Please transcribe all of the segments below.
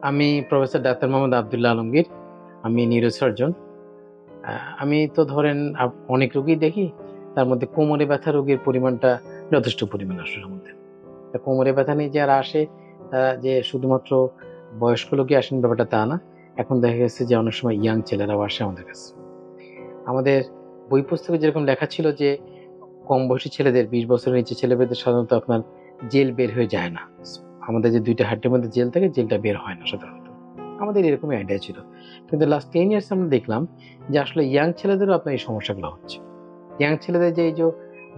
আমি professor doctor Mohammad Abdullah Alamgir, আমি neurosurgeon. আমি তো ধরেন অনেক রোগী দেখি, তার মধ্যে কোমরে ব্যথা রোগীর পরিমাণটা যথেষ্ট পরিমাণ আসলে আমাদের। কোমরে ব্যথা নিয়ে যারা আসে তারা যে শুধুমাত্র বয়স্ক লোকই আসেন ব্যাপারটা তা না, এখন দেখা গেছে যে অনেক সময় ইয়াং ছেলেরাও আসে আমাদের কাছে। আমাদের বই পুস্তকে যেরকম লেখা ছিল যে কম বয়সী ছেলেদের, 20 বছরের নিচে ছেলেমেয়েদের সাধারণত আপনার জেল বের হয়ে যায় না। আমাদের যে 2টা হাড্ডির মধ্যে জেল থাকে, জেলটা বের হয় না সাধারণত। আমাদের এরকমই আইডিয়া ছিল, কিন্তু লাস্ট 10 ইয়ার্স আমরা দেখলাম যে আসলে ইয়াং ছেলেদেরও আপনার এই সমস্যাগুলো হচ্ছে। ইয়াং ছেলেদের যে এই যে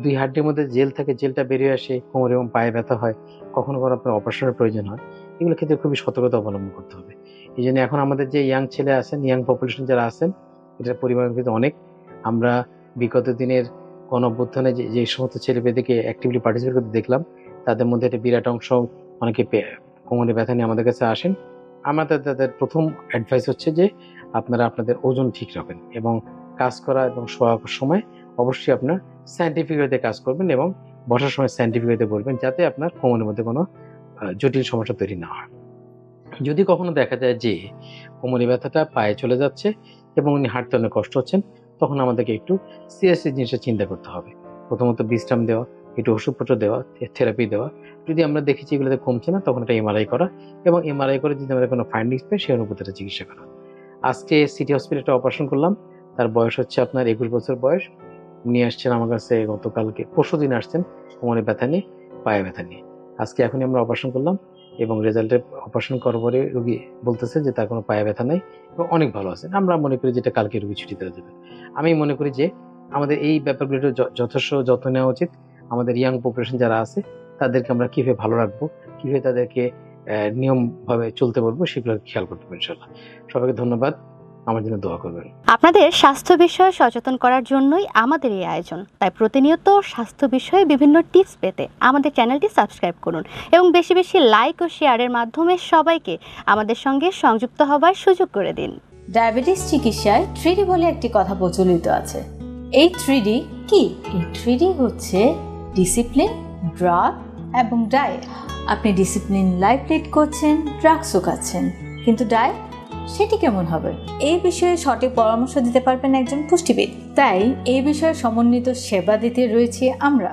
2 হাড্ডির মধ্যে জেল থাকে, জেলটা বেরিয়ে আসে, কোমর এবং পায়ে ব্যথা হয়, কখনো কখনো আপনার অপারেশনের প্রয়োজন হয়, এগুলো ক্ষেত্রে খুবই সতর্কতা অবলম্বন করতে হবে। এই জন্য এখন আমাদের যে ইয়াং ছেলে আছেন, ইয়াং পপুলেশন যারা আছেন, এটার পরিমাণ কিন্তু অনেক। আমরা বিগত দিনের গণঅভ্যুত্থানে যে সমস্ত ছেলেমেয়েদেরকে অ্যাক্টিভলি পার্টিসিপেট করতে দেখলাম, তাদের মধ্যে একটা বিরাট অংশ অনেকে কোমরে ব্যথা নিয়ে আমাদের কাছে আসেন। আমাদের তাদের প্রথম অ্যাডভাইস হচ্ছে যে আপনারা আপনাদের ওজন ঠিক রাখবেন এবং কাজ করা এবং শোয়ার সময় অবশ্যই আপনার সায়েন্টিফিক ওয়েতে কাজ করবেন এবং বসার সময় সায়েন্টিফিক ওয়েতে বলবেন, যাতে আপনার কোমরের মধ্যে কোনো জটিল সমস্যা তৈরি না হয়। যদি কখনো দেখা যায় যে কোমরে ব্যথাটা পায়ে চলে যাচ্ছে এবং উনি হাঁটতে অনেক কষ্ট হচ্ছেন, তখন আমাদেরকে একটু সিরিয়াসলি জিনিসটা চিন্তা করতে হবে। প্রথমত বিশ্রাম দেওয়া, একটু ওষুধপত্র দেওয়া, থেরাপি দেওয়া। যদি আমরা দেখেছি এগুলোতে কমছে না, তখন একটা এমআরআই করা এবং এমআরআই করে যদি আমরা কোনো ফাইন্ডিংস পাই সেই অনুপাতে চিকিৎসা করা। আজকে সিটি হসপিটালে অপারেশন করলাম, তার বয়স হচ্ছে আপনার 21 বছর বয়স। উনি আসছেন আমার কাছে গতকালকে, পরশুদিন আসছেন কোমরে ব্যথা নিয়ে, পায়ে ব্যথা নিয়ে। আজকে এখনই আমরা অপারেশন করলাম এবং রেজাল্টে অপারেশন করার পরে রোগী বলতেছে যে তার কোনো পায়ে ব্যথা নাই এবং অনেক ভালো আছে। আমরা মনে করি যেটা কালকে রোগী ছুটি দেওয়া যাবে। আমি মনে করি যে আমাদের এই ব্যাপারগুলো যথেষ্ট যত্ন নেওয়া উচিত। আমাদের ইয়াং পপুলেশন যারা আছে তাদেরকে আমরা কিভাবে ভালো রাখবো, কিভাবে তাদেরকে নিয়মভাবে চলতে বলবো, সেগুলো খেয়াল করতে হবে ইনশাআল্লাহ। সবাইকে ধন্যবাদ, আমার জন্য দোয়া করবেন। আপনাদের স্বাস্থ্য বিষয়ে সচেতন করার জন্যই আমাদের এই আয়োজন। তাই প্রতিনিয়ত স্বাস্থ্য বিষয়ে বিভিন্ন টিপস পেতে আমাদের চ্যানেলটি সাবস্ক্রাইব করুন এবং বেশি বেশি লাইক ও শেয়ারের মাধ্যমে সবাইকে আমাদের সঙ্গে সংযুক্ত হবার সুযোগ করে দিন। ডায়াবেটিস চিকিৎসায় 3D বলে একটি কথা প্রচলিত আছে। এই 3D কি? এই 3D হচ্ছে ডিসিপ্লিন, ড্রাগ এবং ডায়েট। আপনি ডিসিপ্লিন লাইফ লিড করছেন, ড্রাগসও খাচ্ছেন, কিন্তু ডায়েট সেটি কেমন হবে? এই বিষয়ে সঠিক পরামর্শ দিতে পারবেন একজন পুষ্টিবিদ। তাই এই বিষয়ে সমন্বিত সেবা দিতে রয়েছি আমরা।